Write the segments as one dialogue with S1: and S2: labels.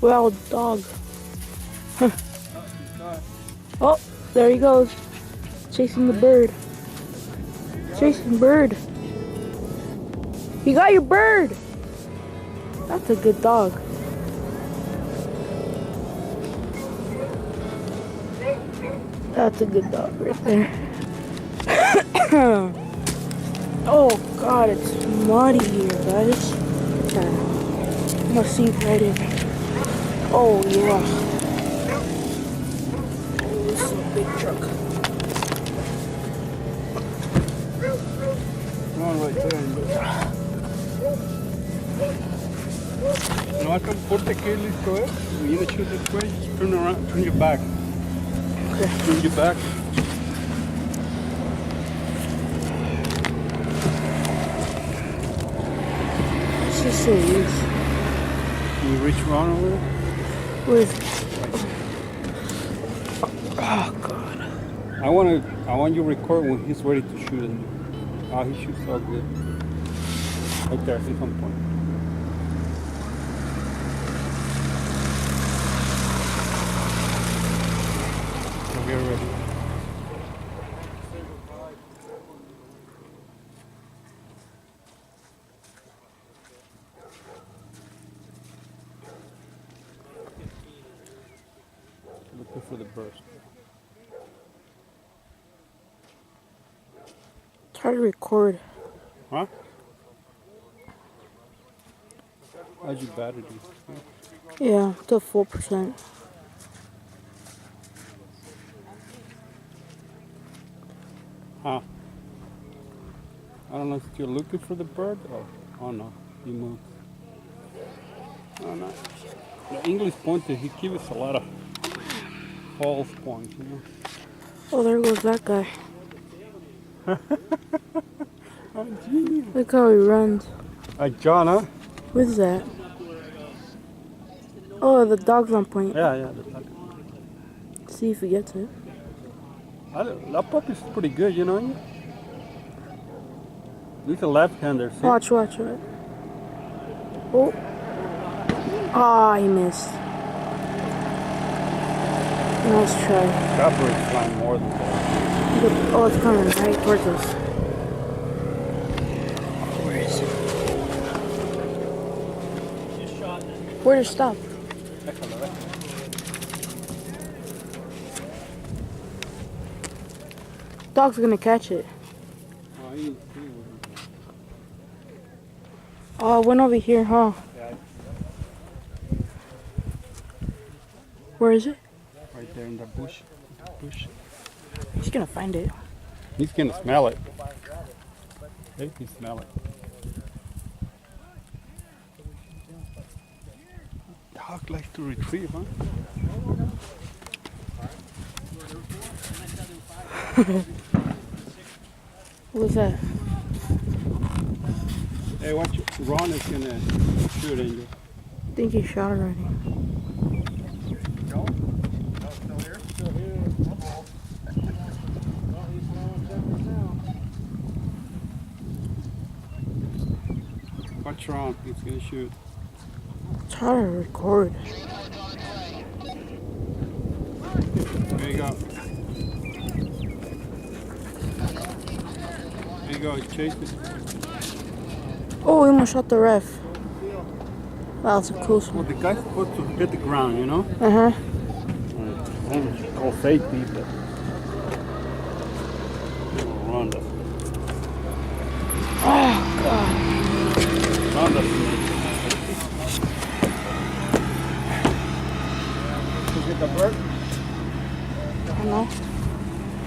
S1: Wild dog. Oh, there he goes. Chasing the bird. Chasing bird. You got your bird. That's a good dog. That's a good dog right there. Oh God, it's muddy here, guys. I'm gonna see right in. Oh yeah. Oh, this is a big truck.
S2: Come on, right there. No, I can put the key listo, eh? When you shoot this way, just turn around, turn your back.
S1: Okay.
S2: Turn your back.
S1: This is so loose.
S2: Can you reach around over there?
S1: With oh God.
S2: I want you to record when he's ready to shoot it. Oh, he shoots so good. Right there, he's on point. So get ready. Looking for the burst.
S1: It's hard to record.
S2: Huh? How's your battery?
S1: Yeah, to 4%.
S2: Huh? I don't know if you're looking for the bird or oh no, he moved. Oh no. The English pointer, he gives us a lot of false points, you know.
S1: Oh, there goes that guy.
S2: Oh gee.
S1: Look how he runs.
S2: Like John, huh?
S1: What is that? Oh, the dog's on point.
S2: Yeah.
S1: See if he gets it.
S2: That puppy's pretty good, you know. He's a left-hander. See?
S1: Watch. Oh. Ah, he missed. Nice try.
S2: That bird's flying more than that.
S1: Oh, it's coming right towards us. Where is it? Where to stop? Dog's gonna catch it. Oh, it went over here, huh?
S2: Yeah.
S1: Where is it?
S2: Right there in the bush. Bush.
S1: He's gonna find it.
S2: He's gonna smell it. Hey, he smell it. Dog likes to retrieve, huh?
S1: What was that?
S2: Hey, watch it. Ron is gonna shoot Angel.
S1: I think he shot already.
S2: Watch Ron, he's gonna shoot.
S1: It's hard to record.
S2: There you go. There you go, chase it.
S1: Oh, we almost shot the ref. Wow, that's a close
S2: Well,
S1: one.
S2: the guy's supposed to hit the ground, you know?
S1: Uh-huh.
S2: Almost call safety, but Ron doesn't.
S1: Oh, God.
S2: Ron doesn't. Did you get the bird?
S1: I don't know.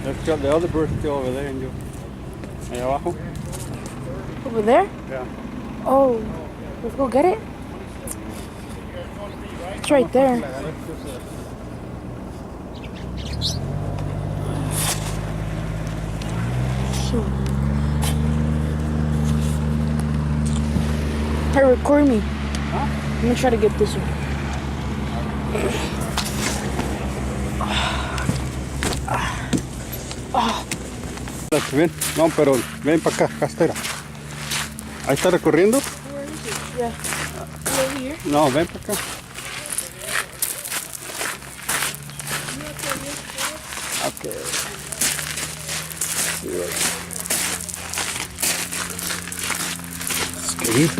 S2: Let's get the other bird still over there, Angel. Ahí abajo.
S1: Over there?
S2: Yeah.
S1: Oh, let's go get it. It's right there. So, hey, record me. I'm gonna try to get this one.
S2: Ven, no, pero ven para acá, acá está. Ahí está recorriendo.
S1: Yeah. Over here.
S2: No, ven para acá.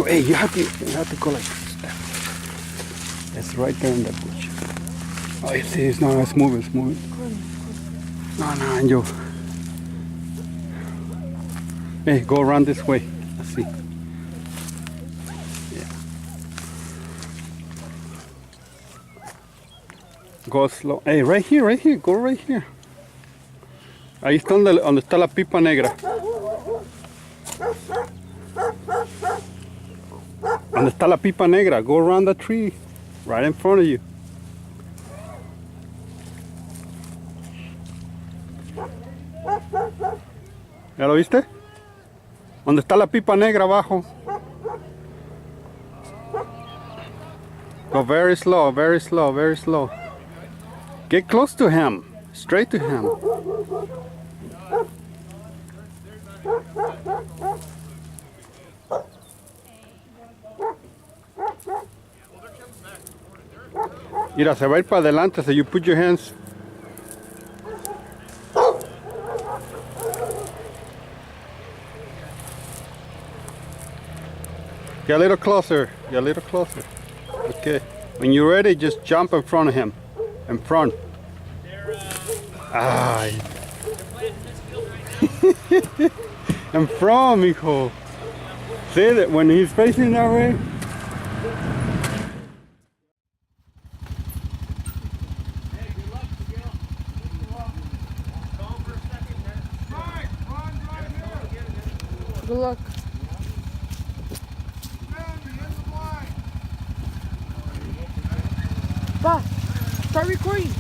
S2: Hey, you have to go like this. It's right there in that bush. Oh, you see, it's moving, it's moving. No, Angel. Hey, go around this way. Let's see. Yeah. Go slow. Hey, right here. Go right here. Ahí está donde está la pipa negra. Donde está la pipa negra. Go around the tree. Right in front of you. ¿Ya lo viste? ¿Dónde está la pipa negra abajo? Go very slow, very slow, very slow. Get close to him. Straight to him. Mira, se va a ir para adelante, so you put your hands. Get a little closer. Get a little closer. Okay. When you're ready, just jump in front of him. In front. Ah. In front, mijo. See that when he's facing that way?
S1: Good luck. Pa, start recording.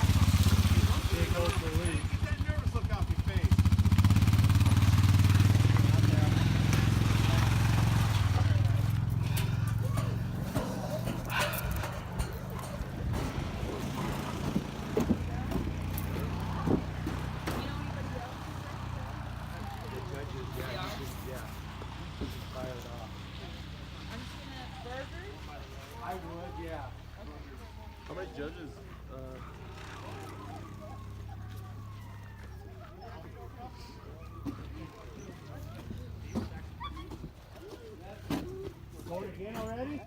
S3: I would, yeah. How many judges? Going again already?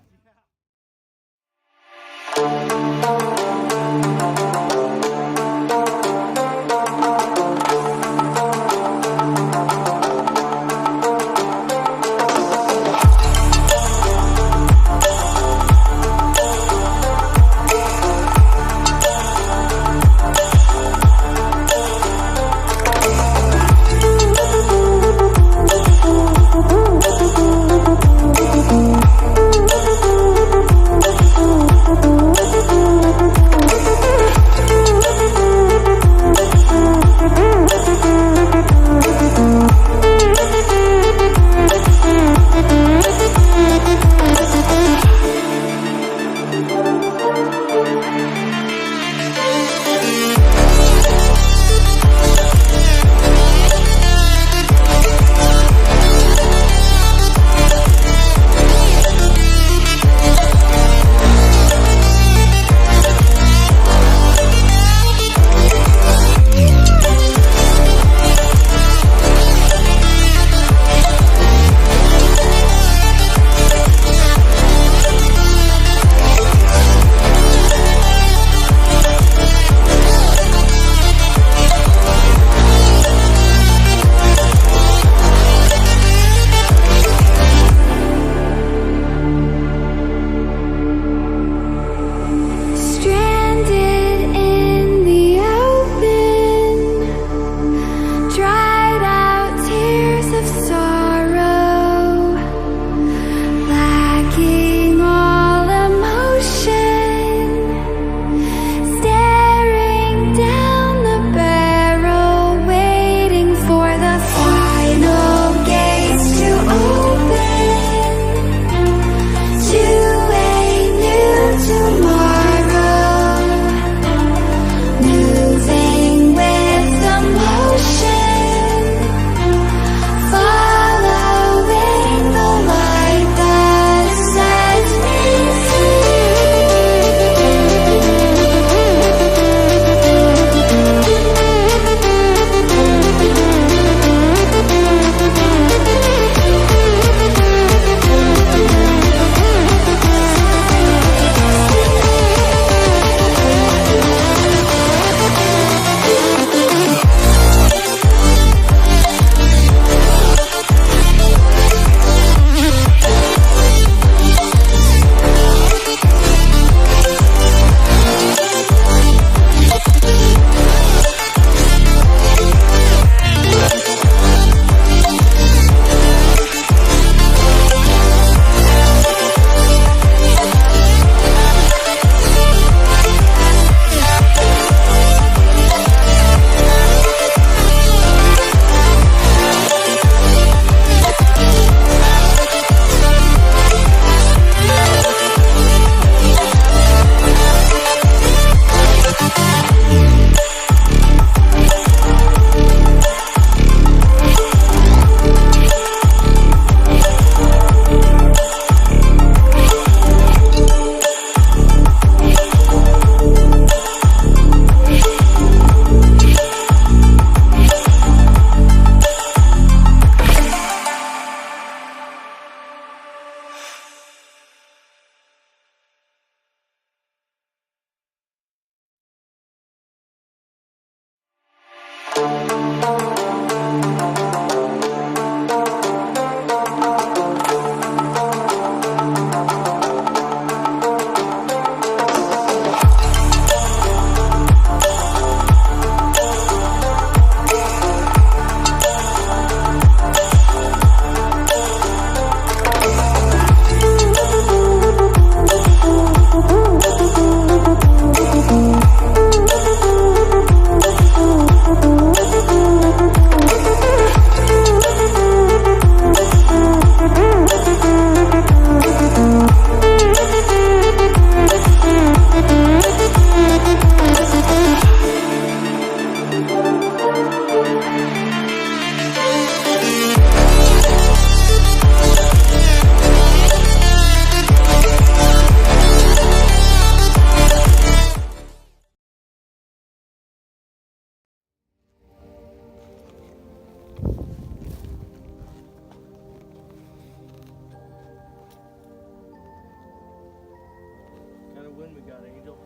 S3: got, Angel?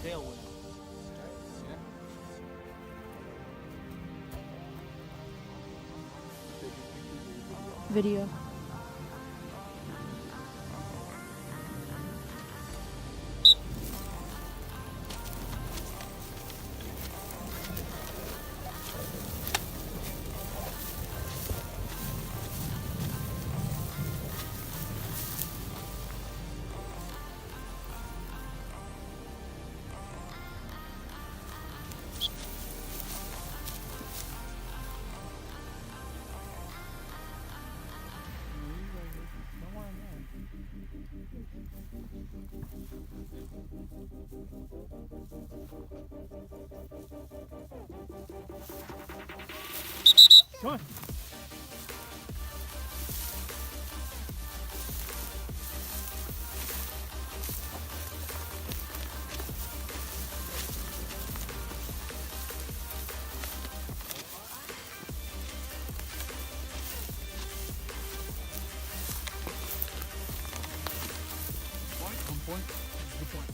S3: Tailwind.
S1: Video.
S3: Come on.
S2: Point. Good point.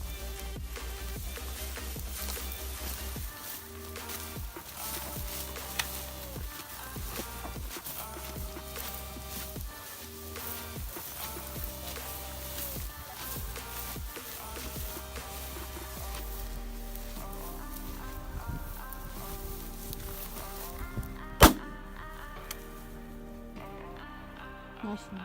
S1: Nice one.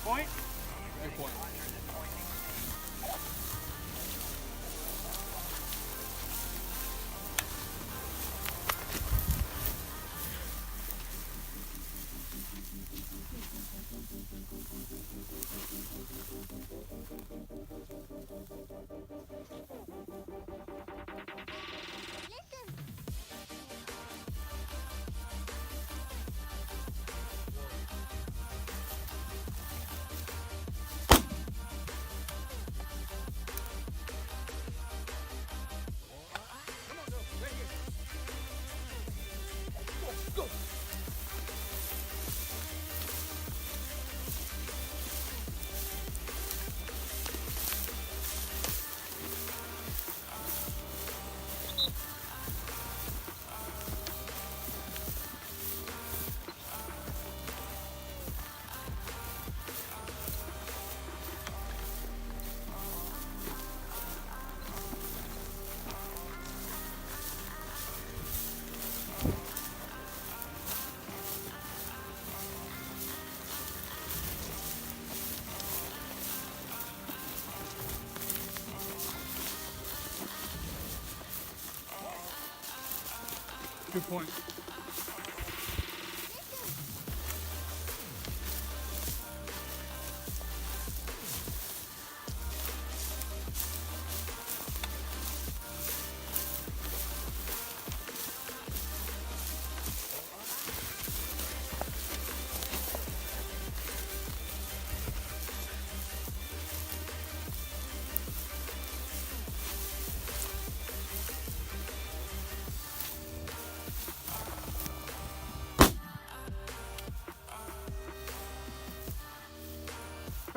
S3: Point.
S2: Good point. Good point.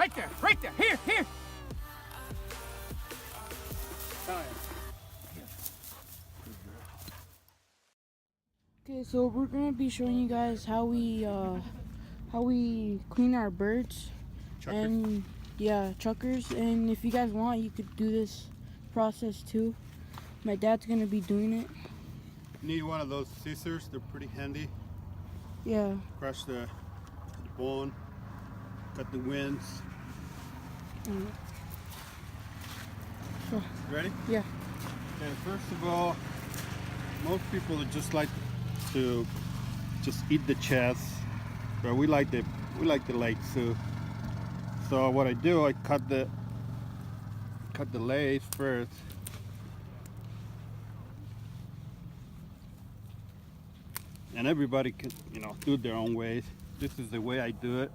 S2: Right there, right there. Here, here.
S1: Okay, so we're gonna be showing you guys how we clean our birds.
S2: Chuckers.
S1: And yeah, chuckers. And if you guys want, you could do this process too. My dad's gonna be doing it.
S3: Need one of those scissors. They're pretty handy.
S1: Yeah.
S3: Crush the bone. Cut the wings.
S1: Mm. So,
S3: Ready?
S1: yeah.
S3: Okay, first of all, most people would just like to just eat the chest, but we like the legs too. So what I do, I cut the legs first. And everybody can, do it their own ways. This is the way I do it.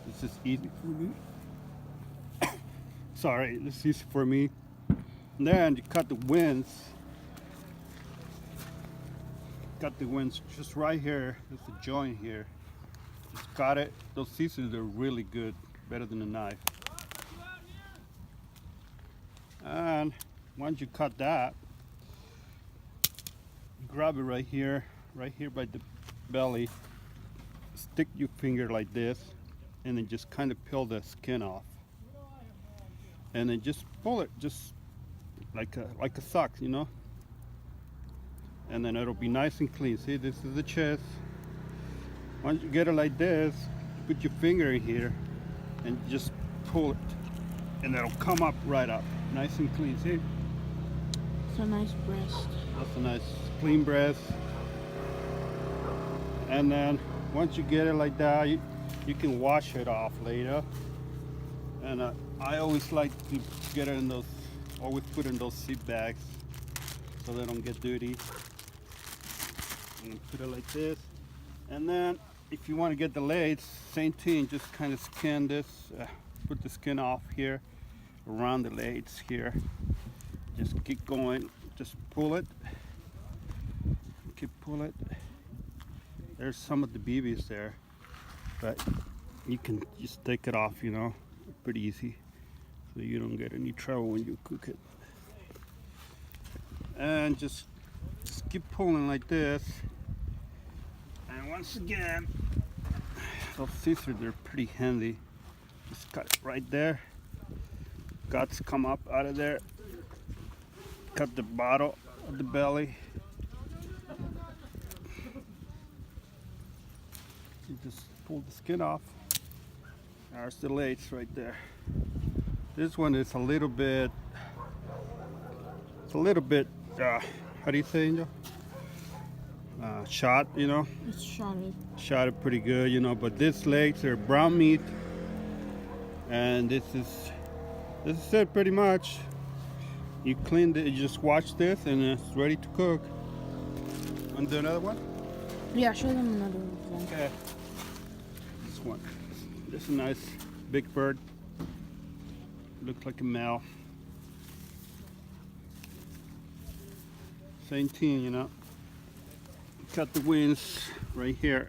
S3: This is easy for me. Sorry, this is easy for me. And then you cut the wings. Cut the wings just right here. There's a joint here. Just cut it. Those scissors are really good, better than a knife. And once you cut that, grab it right here by the belly. Stick your finger like this, and then just kind of peel the skin off. And then just pull it, just like a sock, And then it'll be nice and clean. See, this is the chest. Once you get it like this, put your finger in here and just pull it, and it'll come up right up, nice and clean. See?
S1: It's a nice breast.
S3: That's a nice clean breast. And then once you get it like that, you can wash it off later. And I always like to get it in those, always put in those zip bags so they don't get dirty. And put it like this. And then if you want to get the legs, same thing, just kind of skin this, put the skin off here, around the legs here. Just keep going, just pull it, pull it. There's some of the BBs there, but you can just take it off, pretty easy, so you don't get any trouble when you cook it. And just keep pulling like this. And once again, those scissors, they're pretty handy. Just cut it right there. Guts come up out of there. Cut the bottom of the belly. You just pull the skin off. There's the legs right there. This one is a little bit, how do you say, Angel? Shot,
S1: It's shotted.
S3: Shot it pretty good, but these legs are brown meat. And this is it pretty much. You clean it, you just wash this, and it's ready to cook. Want to do another one?
S1: Yeah, show them another one.
S3: Okay. This one. This is a nice big bird. Looks like a male. Same thing, Cut the wings right here.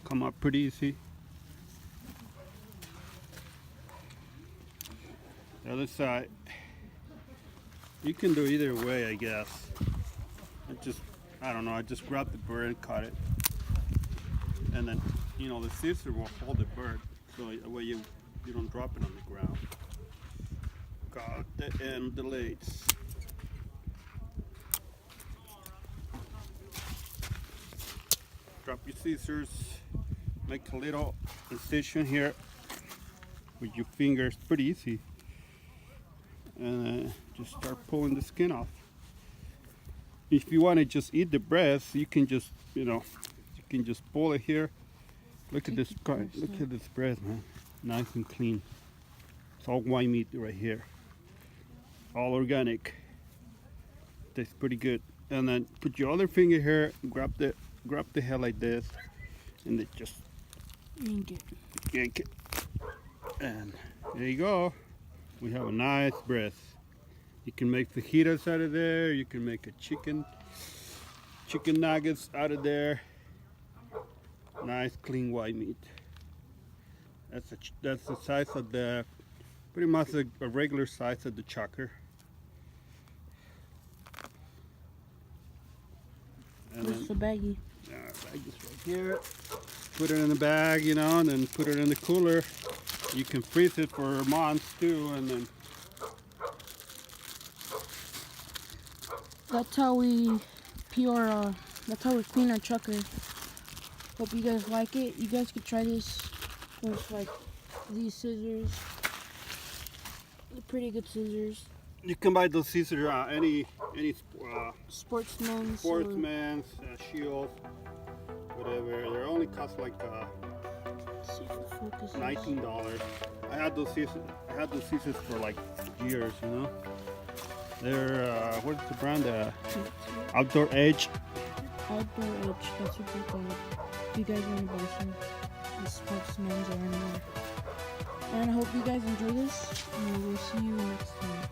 S3: Come up pretty easy. The other side. You can do either way, I guess. I don't know, I just grab the bird and cut it. And then, the scissor will hold the bird, so that way you don't drop it on the ground. Got the end, the legs. Drop your scissors, make a little incision here with your fingers, pretty easy. And just start pulling the skin off. If you want to just eat the breast, you can just, you can just pull it here. Look at this, look at this breast, man. Nice and clean. It's all white meat right here. All organic. Tastes pretty good. And then put your other finger here, grab the head like this, and then just yank it. And there you go. We have a nice breast. You can make fajitas out of there. You can make a chicken nuggets out of there. Nice clean white meat. That's the size of the, pretty much a regular size of the chucker. And
S1: Where's
S3: then,
S1: the baggie?
S3: bag is right here. Put it in the bag, you know, and then put it in the cooler. You can freeze it for months too, and then
S1: That's how we pure. That's how we clean our chucker. Hope you guys like it. You guys could try this with like these scissors. They're pretty good scissors.
S3: you can buy those scissors any
S1: Sportsman's.
S3: Sportsman's, Shield, whatever. They only cost like
S1: See if it focuses.
S3: $19. I had those scissors. For like years, you know. They're what's the brand? Outdoor Edge.
S1: Outdoor Edge. That's what they call it. If you guys want to buy some, the Sportsman's are in there. And I hope you guys enjoy this, and we will see you next time.